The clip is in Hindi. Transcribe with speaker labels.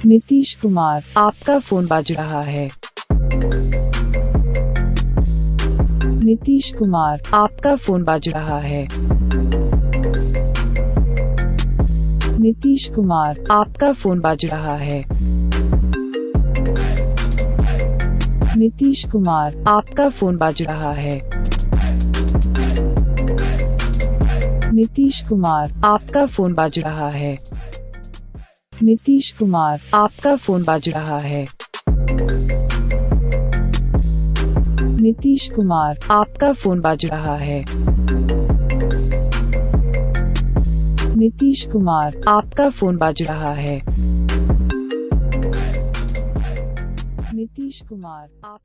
Speaker 1: नीतीश कुमार,
Speaker 2: आपका फोन बज रहा है।
Speaker 1: नीतीश कुमार,
Speaker 2: आपका फोन बज रहा है।
Speaker 1: नीतीश कुमार,
Speaker 2: आपका फोन बज रहा है।
Speaker 1: नीतीश कुमार,
Speaker 2: आपका फोन बज रहा है।
Speaker 1: नीतीश कुमार,
Speaker 2: आपका फोन बज रहा है।
Speaker 1: नीतीश कुमार,
Speaker 2: आपका फोन बज रहा है।
Speaker 1: नीतीश कुमार,
Speaker 2: आपका फोन बज रहा है।
Speaker 1: नीतीश कुमार,
Speaker 2: आपका फोन बज रहा है।
Speaker 1: नीतीश कुमार,
Speaker 2: आप